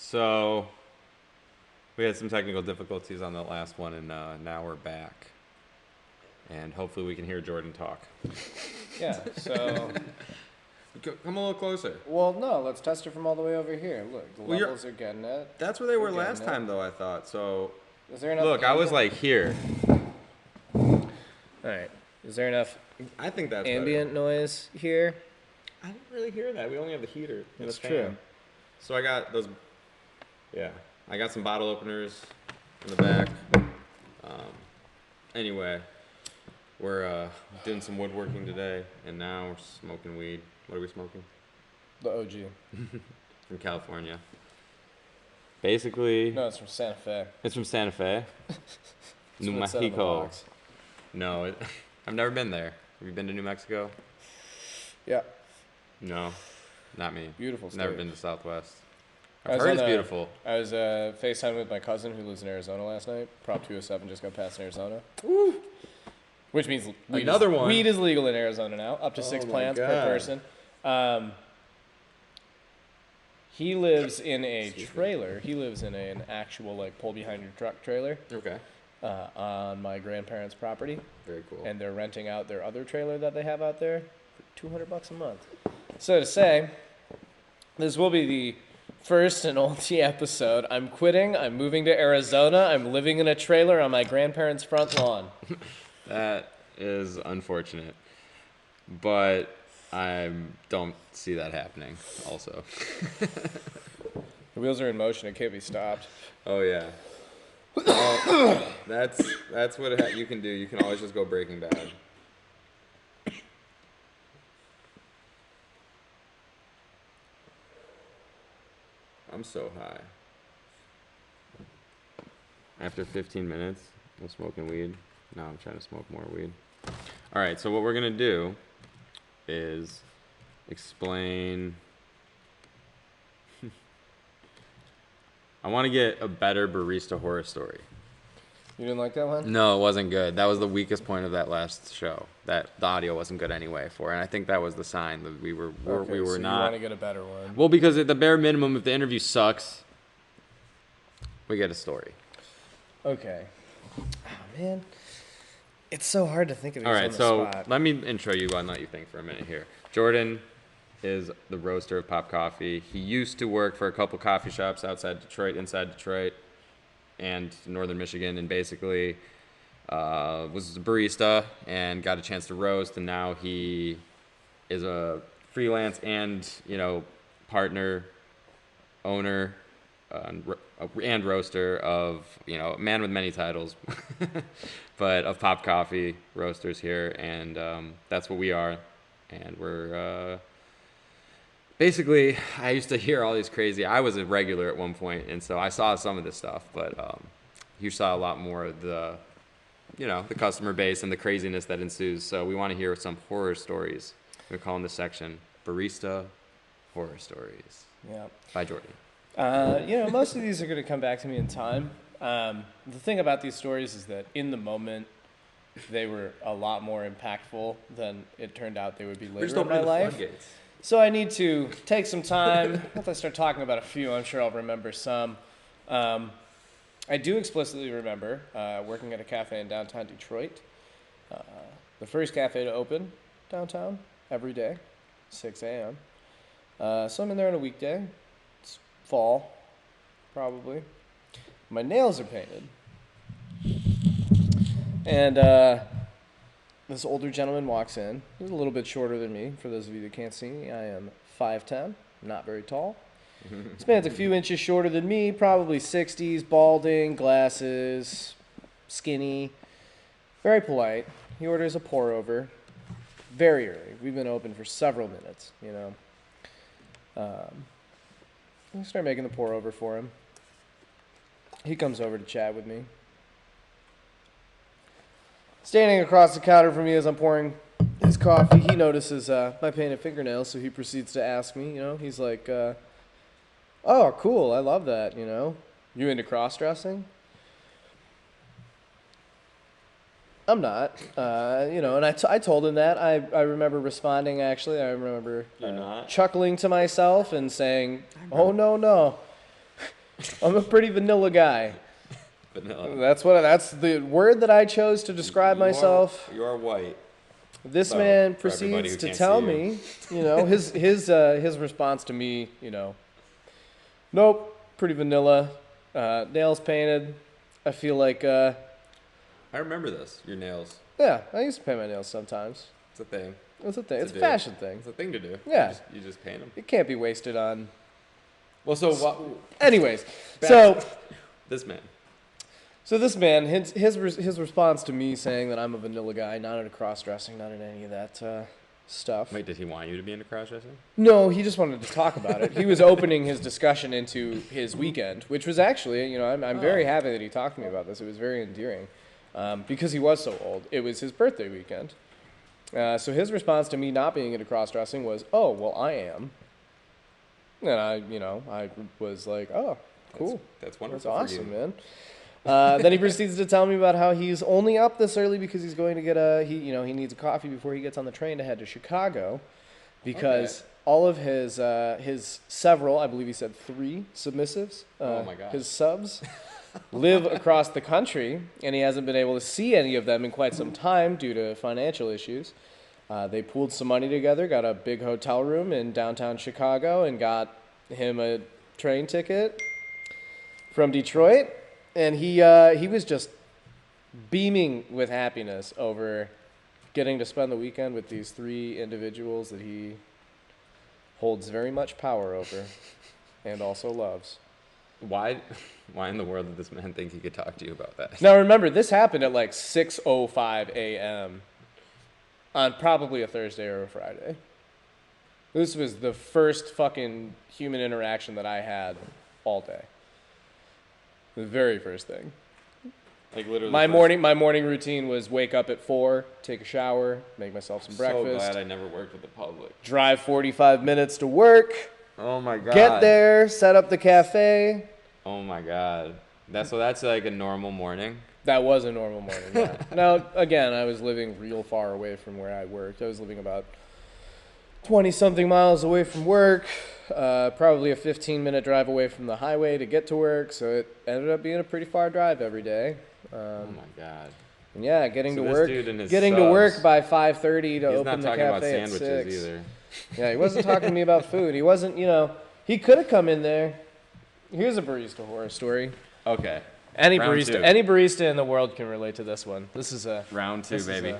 So we had some technical difficulties on the last one, and now we're back. And hopefully we can hear Jordan talk. Yeah, so... Come a little closer. Well, no, let's test it from all the way over here. Look, the levels are getting it. That's where they were last time, though, I thought. So, Is there enough look, I was like here. All right. Is there enough I think that's ambient noise here? I didn't really hear that. We only have the heater. And That's the fan. true. So I got those. Yeah, I got some bottle openers in the back. Anyway, we're doing some woodworking today, and now we're smoking weed. What are we smoking? The OG. From California. Basically. No, it's from Santa Fe. It's from Santa Fe. New Mexico. No, I've never been there. Have you been to New Mexico? Yeah. No, not me. Beautiful state. Never been to Southwest. I've heard it's beautiful. I was FaceTiming with my cousin who lives in Arizona last night. Prop 207 just got passed in Arizona. Woo! Which means weed is legal in Arizona now, up to 6 plants per person. He lives in a trailer. He lives in an actual pull behind your truck trailer. Okay. On my grandparents' property. Very cool. And they're renting out their other trailer that they have out there for $200 a month. So to say, this will be the first and only episode. I'm quitting. I'm moving to Arizona. I'm living in a trailer on my grandparents' front lawn. That is unfortunate, but I don't see that happening. Also, the wheels are in motion; it can't be stopped. Oh yeah, well, that's what you can do. You can always just go Breaking Bad. I'm so high. After 15 minutes of smoking weed. Now I'm trying to smoke more weed. All right, so what we're going to do is explain. I want to get a better Barista Horror Story. You didn't like that one? No, it wasn't good. That was the weakest point of that last show. That the audio wasn't good anyway for it. And I think that was the sign that we were so not. You want to get a better one? Well, because at the bare minimum, if the interview sucks, we get a story. Okay. Oh, man. It's so hard to think of these All right, on the so spot. let me intro you and let you think for a minute here. Jordan is the roaster of Pop Coffee. He used to work for a couple coffee shops outside Detroit, inside Detroit, and northern Michigan, and basically was a barista and got a chance to roast, and now he is a freelance and, partner, owner, and roaster of, a man with many titles, but of Pop Coffee Roasters here, and that's what we are, and we're basically, I used to hear all these crazy, I was a regular at one point, and so I saw some of this stuff, but you saw a lot more of the, the customer base and the craziness that ensues, so we want to hear some horror stories. We're calling this section Barista Horror Stories. Yeah. By Jordan. Most of these are going to come back to me in time. The thing about these stories is that in the moment, they were a lot more impactful than it turned out they would be later in my life. Floodgates. So I need to take some time. Once I start talking about a few, I'm sure I'll remember some. I do explicitly remember working at a cafe in downtown Detroit. The first cafe to open downtown every day, 6 a.m. So I'm in there on a weekday. It's fall, probably. My nails are painted. And this older gentleman walks in. He's a little bit shorter than me. For those of you that can't see me, I am 5'10", not very tall. This man's a few inches shorter than me, probably 60s, balding, glasses, skinny, very polite. He orders a pour-over very early. We've been open for several minutes, I start making the pour-over for him. He comes over to chat with me. Standing across the counter from me as I'm pouring his coffee, he notices my painted fingernails, so he proceeds to ask me, he's like, oh, cool, I love that, You into cross-dressing? I'm not, and I told him that. I remember responding, actually. I remember chuckling to myself and saying, oh, no. I'm a pretty vanilla guy. Vanilla. That's the word that I chose to describe myself. You're white. This So, man for everybody proceeds who to can't tell see you. me, his response to me, nope, pretty vanilla, nails painted. I feel like, I remember this. Your nails. yeah, I used to paint my nails sometimes. It's a thing. It's a thing. It's a do. fashion thing. It's a thing to do. Yeah. You just paint them. It can't be wasted on. Well, so what? Anyways, so This man. this man, his response to me saying that I'm a vanilla guy, not into cross dressing, not into any of that stuff. Wait, did he want you to be into cross dressing? No, he just wanted to talk about it. He was opening his discussion into his weekend, which was actually, I'm very happy that he talked to me about this. It was very endearing because he was so old. It was his birthday weekend. So his response to me not being into cross dressing was, "Oh, well, I am." And I was like, "Oh, cool. That's wonderful. That's for awesome, you. man." Then he proceeds to tell me about how he's only up this early because he's going to get he needs a coffee before he gets on the train to head to Chicago, because all of his several, I believe he said 3 submissives, Oh my God. his subs, live across the country, and he hasn't been able to see any of them in quite some time due to financial issues. They pooled some money together, got a big hotel room in downtown Chicago, and got him a train ticket from Detroit. And he was just beaming with happiness over getting to spend the weekend with these 3 individuals that he holds very much power over and also loves. Why in the world did this man think he could talk to you about that? Now remember, this happened at like 6:05 a.m. on probably a Thursday or a Friday. This was the first fucking human interaction that I had all day. The very first thing. Like literally. My morning routine was wake up at 4, take a shower, make myself some breakfast. So glad I never worked with the public. Drive 45 minutes to work. Oh my God. Get there, set up the cafe. Oh my God. That's like a normal morning. That was a normal morning, yeah. Now, again, I was living real far away from where I worked. I was living about 20-something miles away from work, probably a 15-minute drive away from the highway to get to work, so it ended up being a pretty far drive every day. Oh my God. And yeah, getting So to this work, dude and his getting to subs, work by 5:30 to He's open not the talking about cafe at sandwiches 6. either. Yeah, he wasn't talking to me about food. He wasn't, he could have come in there. Here's a barista horror story. Okay. Any Round barista, 2. any barista in the world can relate to this one. This is a Round 2, baby.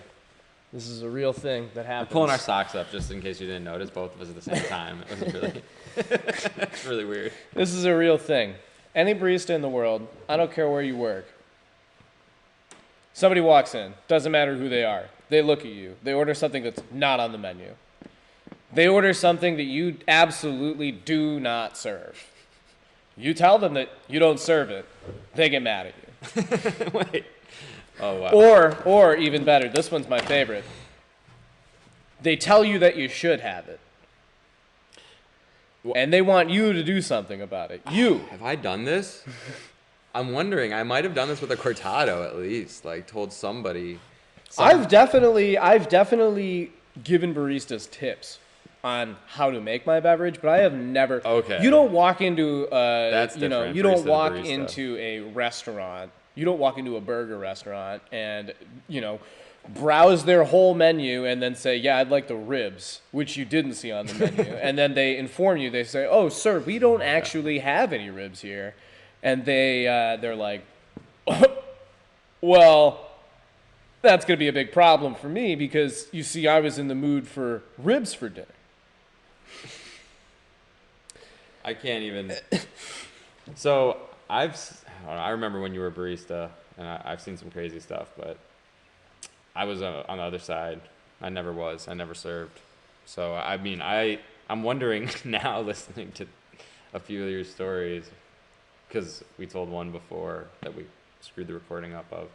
This is a real thing that happens. We're pulling our socks up just in case you didn't notice. Both of us at the same time. It was really, it's really weird. This is a real thing. Any barista in the world, I don't care where you work. Somebody walks in, doesn't matter who they are. They look at you. They order something that's not on the menu. They order something that you absolutely do not serve. You tell them that you don't serve it, they get mad at you. Wait. Oh, wow. Or even better, this one's my favorite. They tell you that you should have it. And they want you to do something about it. You. Have I done this? I'm wondering. I might have done this with a cortado at least. Like told somebody. I've definitely given baristas tips on how to make my beverage, but I have never. Okay. You don't walk into That's you different, don't barista to walk barista. into a restaurant. You don't walk into a burger restaurant and browse their whole menu and then say, "Yeah, I'd like the ribs," which you didn't see on the menu, and then they inform you. They say, "Oh, sir, we don't actually have any ribs here," and they're like, "Well, that's going to be a big problem for me because you see, I was in the mood for ribs for dinner." I can't even. So I remember when you were a barista, and I've seen some crazy stuff, but I was on the other side. I never served. So I mean, I'm wondering now, listening to a few of your stories, because we told one before that we screwed the recording up of,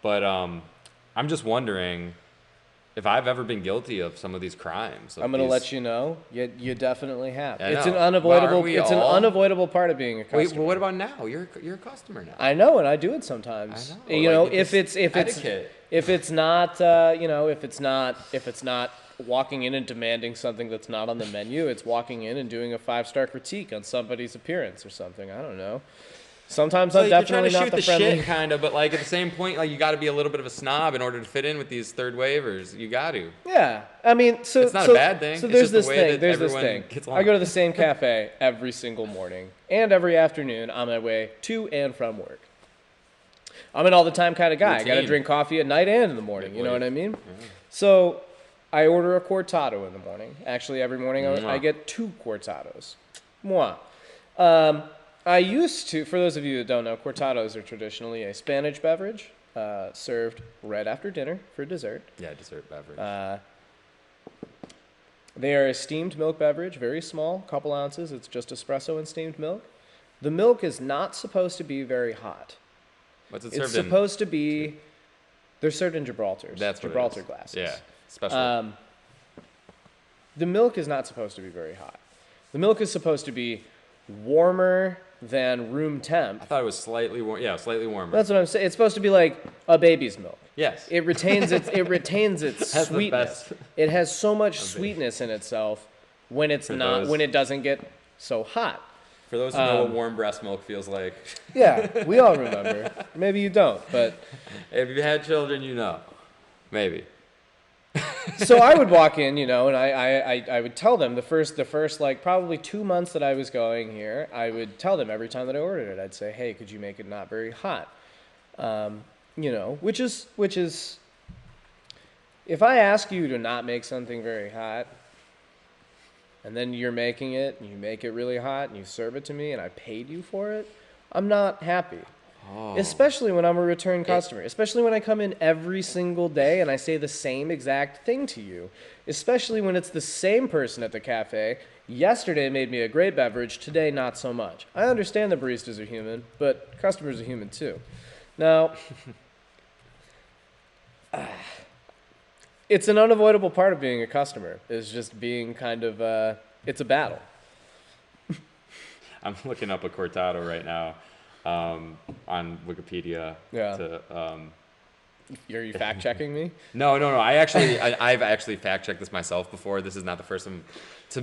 but I'm just wondering if I've ever been guilty of some of these crimes. I'm going to let you know. You definitely have. I It's know. an unavoidable. Well, it's an all? unavoidable part of being a customer. Wait, well, what about now? You're a customer now. I know, and I do it sometimes. I know. If it's etiquette. if it's not walking in and demanding something that's not on the menu. It's walking in and doing a 5-star critique on somebody's appearance or something. I don't know. Sometimes I'm definitely you're trying not to the shoot the friendly. shit, kind of, but like at the same point, like you got to be a little bit of a snob in order to fit in with these third waivers. You got to. Yeah, I mean, so It's not a bad thing. So It's there's just the this way thing. that There's this everyone thing. gets I along. go to the same cafe every single morning and every afternoon on my way to and from work. I'm an all-the-time kind of guy. I got to Routine. drink coffee at night and in the morning. Good You know wave. what I mean? So I order a cortado in the morning. Actually, every morning I get 2 cortados. Moi. I used to, for those of you that don't know, cortados are traditionally a Spanish beverage served right after dinner for dessert. Yeah, dessert beverage. They are a steamed milk beverage, very small, couple ounces. It's just espresso and steamed milk. The milk is not supposed to be very hot. What's it It's served in? supposed to be. They're served in Gibraltars. That's what Gibraltar it is. glasses. Yeah, special. The milk is not supposed to be very hot. The milk is supposed to be warmer than room temp. I thought it was slightly warm. Yeah, slightly warmer. That's what I'm saying. It's supposed to be like a baby's milk. Yes. It retains its That's the sweetness. best. It has so much sweetness in itself when it's not those- when it doesn't get so hot. For those who know what warm breast milk feels like, Yeah, we all remember. Maybe you don't, but if you had children, you know. Maybe. so I would walk in, and I would tell them the first like probably 2 months that I was going here, I would tell them every time that I ordered it, I'd say, hey, could you make it not very hot? Which is, if I ask you to not make something very hot, and then you're making it, and you make it really hot, and you serve it to me, and I paid you for it, I'm not happy. Oh. Especially when I'm a return customer. Especially when I come in every single day and I say the same exact thing to you. Especially when it's the same person at the cafe. Yesterday made me a great beverage, today not so much. I understand that baristas are human, but customers are human too. Now, it's an unavoidable part of being a customer, is just being kind of, it's a battle. I'm looking up a cortado right now on Wikipedia. Yeah. To, Are you fact checking me? No. I've actually fact checked this myself before. This is not the first time,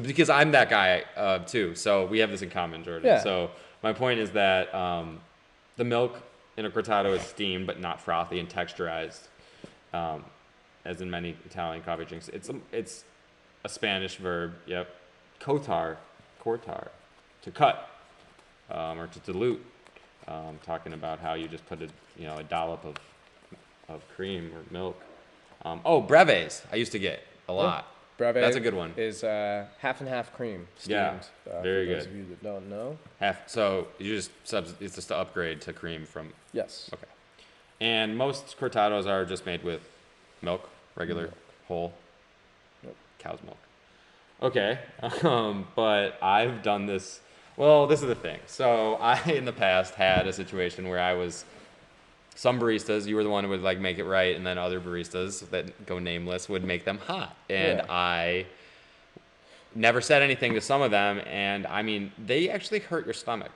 because I'm that guy too. So we have this in common, Jordan. Yeah. So my point is that the milk in a cortado is steamed but not frothy and texturized, as in many Italian coffee drinks. It's a Spanish verb. Yep, cortar, to cut or to dilute. Talking about how you just put a dollop of cream or milk. Breves I used to get a lot. Breve That's a good one. Is half and half cream steamed. Yeah, very for those good. of you that don't know. So you just it's just an upgrade to cream from. Yes. Okay. And most cortados are just made with milk, regular whole cow's milk. Okay. But I've done this. Well, this is the thing. So I, in the past, had a situation where I was, some baristas, you were the one who would like make it right, and then other baristas that go nameless would make them hot. And Yeah. I never said anything to some of them, and I mean, they actually hurt your stomach.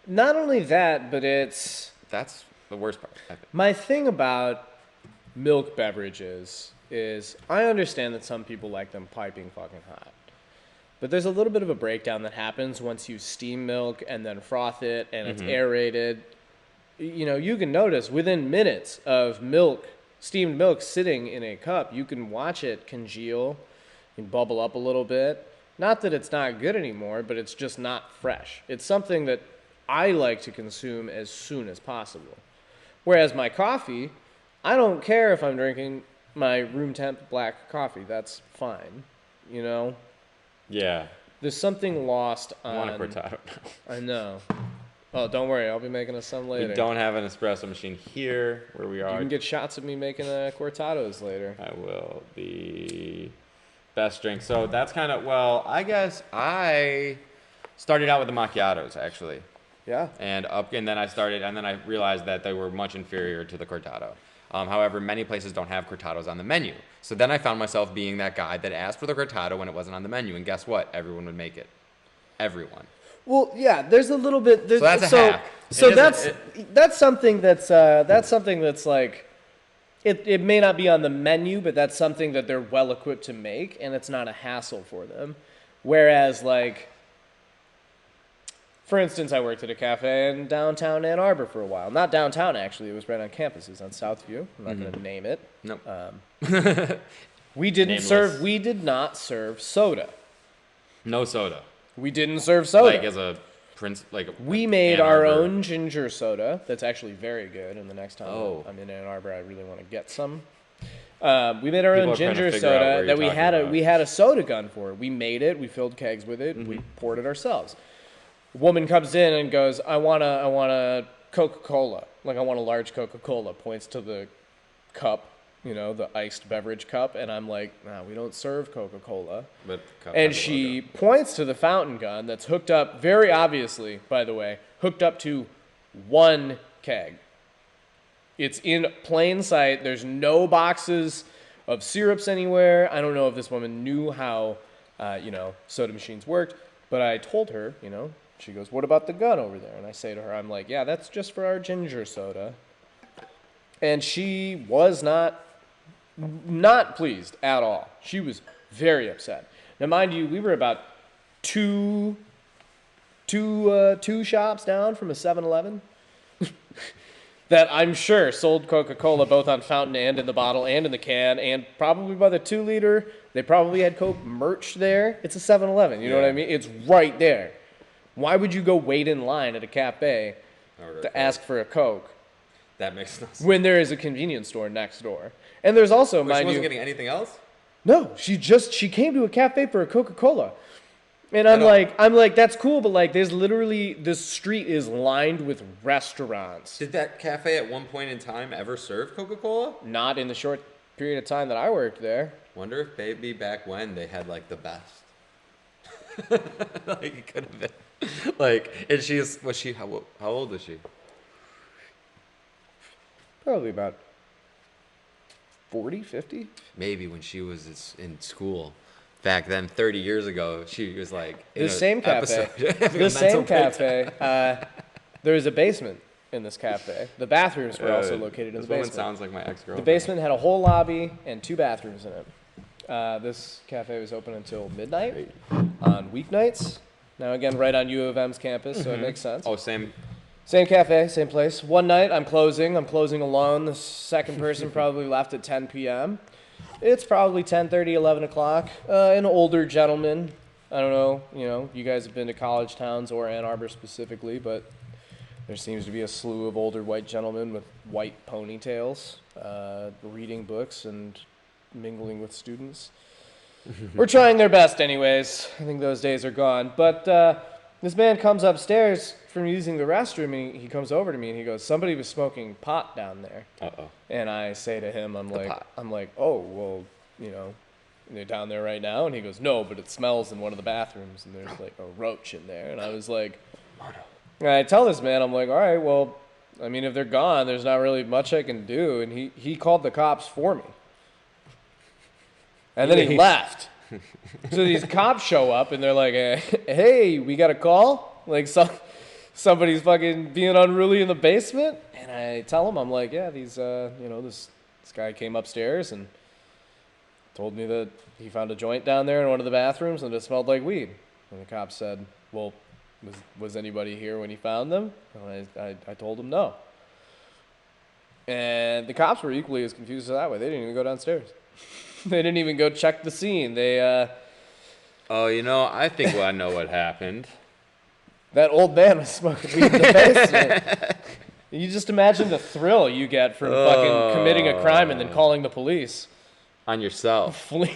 Not only that, but it's That's the worst part, I think. my thing about milk beverages is I understand that some people like them piping fucking hot. But there's a little bit of a breakdown that happens once you steam milk and then froth it and it's aerated. You can notice within minutes of steamed milk sitting in a cup, you can watch it congeal and bubble up a little bit. Not that it's not good anymore, but it's just not fresh. It's something that I like to consume as soon as possible. Whereas my coffee, I don't care if I'm drinking my room temp black coffee. That's fine, Yeah. There's something lost I on... want a cortado now. I know. Oh, don't worry. I'll be making us some later. We don't have an espresso machine here where we are. You can get shots of me making cortados later. I will. The best drink. So that's kind of, I guess I started out with the macchiatos actually. Yeah. And then I realized that they were much inferior to the cortado. However, many places don't have cortados on the menu. So then I found myself being that guy that asked for the cortado when it wasn't on the menu. And guess what? Everyone would make it. Everyone. Well, yeah. There's a little bit. So that's a hack. So It that's something that's like it may not be on the menu, but that's something that they're well equipped to make, and it's not a hassle for them. Whereas, like, for instance, I worked at a cafe in downtown Ann Arbor for a while. Not downtown, actually. It was right on campus. It was on Southview. I'm not going to name it. Nope. We did not serve soda. No soda. We didn't serve soda. Like as a prince, like we made our own ginger soda. That's actually very good. And the next time I'm in Ann Arbor, I really want to get some. We made our own ginger soda that we had a soda gun for. We made it. We filled kegs with it. We poured it ourselves. A woman comes in and goes, I want a Coca-Cola. Like, I want a large Coca-Cola. Points to the cup, the iced beverage cup. And I'm like, no, we don't serve Coca-Cola. And she points to the fountain gun that's hooked up, very obviously, by the way, hooked up to one keg. It's in plain sight. There's no boxes of syrups anywhere. I don't know if this woman knew how, soda machines worked. But I told her, she goes, what about the gun over there? And I say to her, I'm like, yeah, that's just for our ginger soda. And she was not pleased at all. She was very upset. Now, mind you, we were about two shops down from a 7-Eleven that I'm sure sold Coca-Cola both on fountain and in the bottle and in the can, and probably by the 2-liter. They probably had Coke merch there. It's a 7-Eleven, you know what I mean? It's right there. Why would you go wait in line at a cafe to ask for a Coke? That makes no sense. When there is a convenience store next door. And there's also, mind you... She wasn't getting anything else? No, she came to a cafe for a Coca-Cola. And I'm like, that's cool, but like, there's literally, this street is lined with restaurants. Did that cafe at one point in time ever serve Coca-Cola? Not in the short period of time that I worked there. Wonder if maybe back when they had like the best. Like, it could have been. Like, and how old was she? Probably about 40, 50. Maybe when she was in school. Back then, 30 years ago, she was like... The same cafe. There was a basement in this cafe. The bathrooms were also located in the basement. This woman sounds like my ex-girlfriend. The basement had a whole lobby and 2 bathrooms in it. This cafe was open until midnight on weeknights. Now, again, right on U of M's campus, so it makes sense. Oh, same cafe, same place. One night, I'm closing alone. The second person probably left at 10 p.m. It's probably 10:30, 11 o'clock. An older gentleman. I don't know, you guys have been to college towns or Ann Arbor specifically, but there seems to be a slew of older white gentlemen with white ponytails, reading books and mingling with students. We're trying their best anyways. I think those days are gone. But this man comes upstairs from using the restroom, and he comes over to me and he goes, somebody was smoking pot down there. Uh-oh. And I say to him, I'm like, oh, well, they're down there right now. And he goes, no, but it smells in one of the bathrooms and there's like a roach in there. And I was like, and I tell this man, I'm like, all right, well, I mean, if they're gone, there's not really much I can do. And he called the cops for me. And then he left. So these cops show up and they're like, hey, we got a call? Like somebody's fucking being unruly in the basement? And I tell them, I'm like, yeah, this guy came upstairs and told me that he found a joint down there in one of the bathrooms and it smelled like weed. And the cop said, well, was anybody here when he found them? And I told him no. And the cops were equally as confused as that way. They didn't even go downstairs. They didn't even go check the scene. They, I think I know what happened. That old man was smoking weed in the basement. You just imagine the thrill you get from fucking committing a crime and then calling the police. On yourself. Fleeing.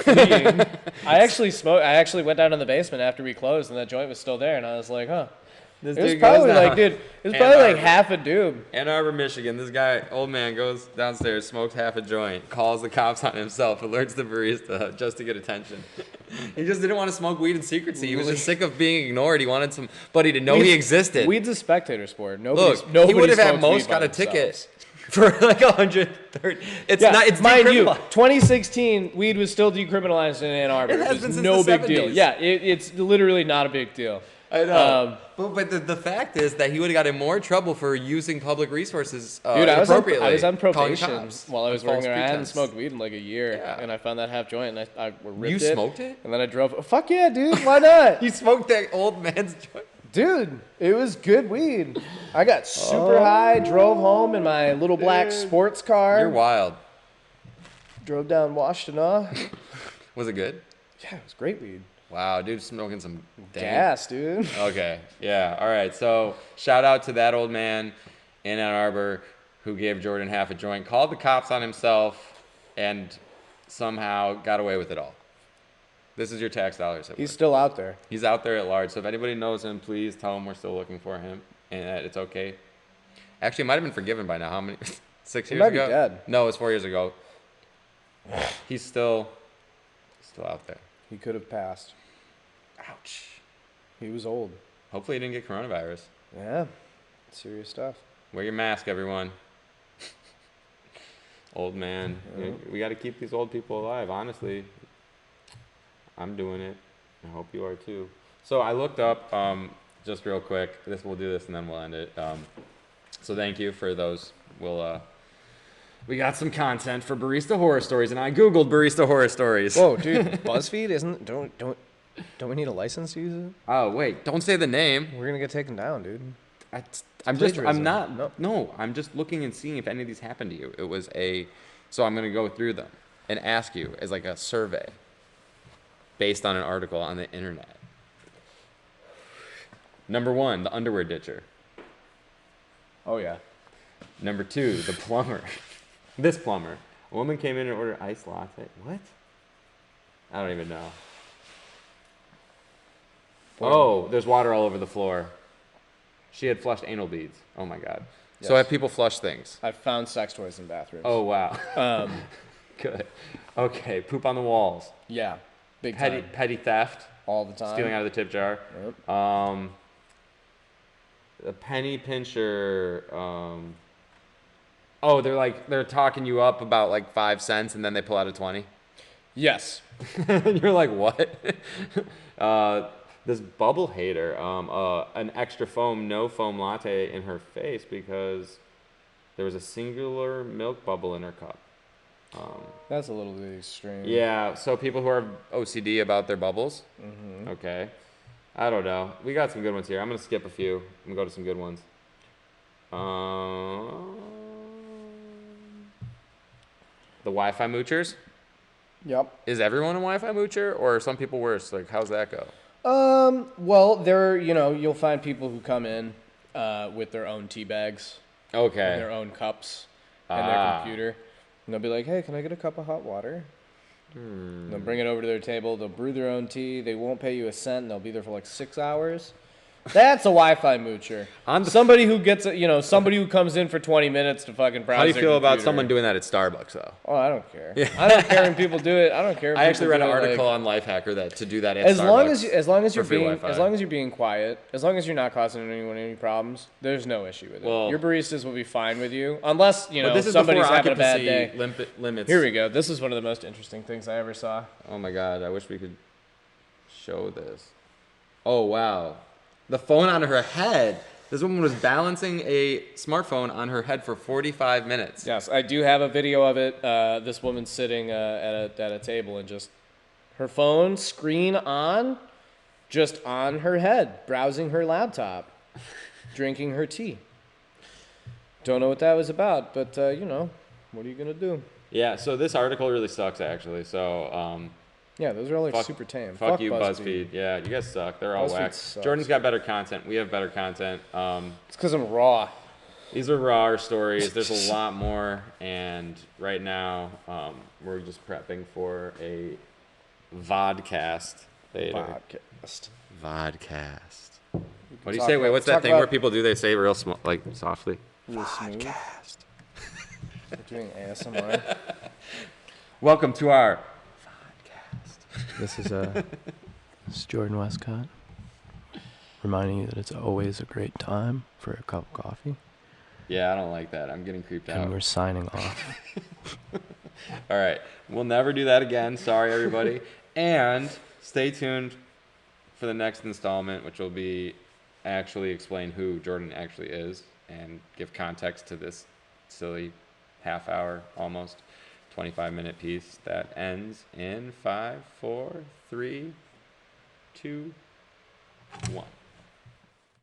I actually went down in the basement after we closed and that joint was still there and I was like, huh. It was probably like half a doob. Ann Arbor, Michigan. This guy, old man, goes downstairs, smokes half a joint, calls the cops on himself, alerts the barista just to get attention. He just didn't want to smoke weed in secrecy. He was just sick of being ignored. He wanted somebody to know he existed. Weed's a spectator sport. Nobody he would have at most got a ticket for like 130. It's mind you, 2016, weed was still decriminalized in Ann Arbor. It has been since no the big 70s. deal. Yeah, it's literally not a big deal. I know. But the fact is that he would have got in more trouble for using public resources Dude, I was on calling probation cops while I was on working false there. I hadn't pretense. smoked weed in like a year, Yeah. and I found that half joint, and I ripped You it. smoked it? And then I drove. Oh, fuck yeah, dude! Why not? You smoked that old man's joint? Dude, it was good weed. I got super high, drove home in my little black sports car. You're wild. Drove down Washtenaw. Was it good? Yeah, it was great weed. Wow, dude, smoking some Gas, dude. Okay, yeah, all right. So shout out to that old man in Ann Arbor who gave Jordan half a joint, called the cops on himself, and somehow got away with it all. This is your tax dollars. He's still out there. He's out there at large. So if anybody knows him, please tell him we're still looking for him and that it's okay. Actually, it might have been forgiven by now. How many? 6 years might ago? be dead. No, it was 4 years ago. He's still out there. He could have passed. Ouch. He was old. Hopefully he didn't get coronavirus. Yeah. Serious stuff. Wear your mask, everyone. Old man. We got to keep these old people alive, honestly. I'm doing it. I hope you are too. So I looked up, just real quick, we'll do this and then we'll end it. So thank you for those. We got some content for Barista Horror Stories, and I Googled Barista Horror Stories. Whoa, dude. BuzzFeed isn't, don't we need a license to use it? Oh, wait, don't say the name. We're going to get taken down, dude. I'm Plagiarism. not, no, I'm just looking and seeing if any of these happened to you. So I'm going to go through them and ask you as like a survey based on an article on the internet. Number 1, the underwear ditcher. Oh, yeah. Number 2, the plumber. This plumber. A woman came in and ordered iced latte. What? I don't even know. Oh, there's water all over the floor. She had flushed anal beads. Oh my God. Yes. So have people flushed things? I've found sex toys in bathrooms. Oh wow. Good. Okay. Poop on the walls. Yeah. Big time. Petty theft. All the time. Stealing out of the tip jar. Yep. A penny pincher. Oh, they're talking you up about like 5 cents and then they pull out a 20. Yes. You're like, what? This bubble hater, an extra foam, no foam latte in her face because there was a singular milk bubble in her cup. That's a little bit extreme. Yeah, so people who are OCD about their bubbles. Mm-hmm. Okay. I don't know. We got some good ones here. I'm going to skip a few and go to some good ones. The Wi-Fi moochers. Yep. Is everyone a Wi-Fi moocher or are some people worse? Like, how's that go? Well, you'll find people who come in with their own tea bags. Okay. And their own cups and their computer. And they'll be like, hey, can I get a cup of hot water? They'll bring it over to their table. They'll brew their own tea. They won't pay you a cent. And they'll be there for like 6 hours. That's a Wi-Fi moocher. Somebody who gets somebody who comes in for 20 minutes to fucking browse. How do you their feel about computer. someone doing that at Starbucks, though? Oh, I don't care. Yeah. I don't care when people do it. I don't care. If I actually read an people do it, article like, on Lifehacker that to do that at as Starbucks. as long as you're for free being Wi-Fi. as long as you're being quiet, as long as you're not causing anyone any problems, there's no issue with it. Well, your baristas will be fine with you, unless But this is somebody's before having a bad occupancy day. limits. Here we go. This is one of the most interesting things I ever saw. Oh my God! I wish we could show this. Oh wow, the phone on her head. This woman was balancing a smartphone on her head for 45 minutes. Yes, I do have a video of it. This woman sitting at a table and just her phone screen on, just on her head, browsing her laptop, drinking her tea. Don't know what that was about, but what are you gonna do? Yeah. So this article really sucks, actually. So yeah, those are all like super tame. Fuck you, BuzzFeed. Yeah, you guys suck. They're all BuzzFeed whack. sucks. Jordan's got better content. We have better content. It's because I'm raw. These are raw stories. There's a lot more, and right now we're just prepping for a vodcast later. Vodcast. What do you say? Wait, what's that thing where people do? They say real small, like softly. Real smooth. Vodcast. We're doing ASMR. Welcome to our This is Jordan Westcott, reminding you that it's always a great time for a cup of coffee. Yeah, I don't like that. I'm getting creeped out. And we're signing off. All right. We'll never do that again. Sorry, everybody. And stay tuned for the next installment, which will be actually explain who Jordan actually is and give context to this silly half hour, almost 25-minute piece that ends in 5, 4, 3, 2, 1.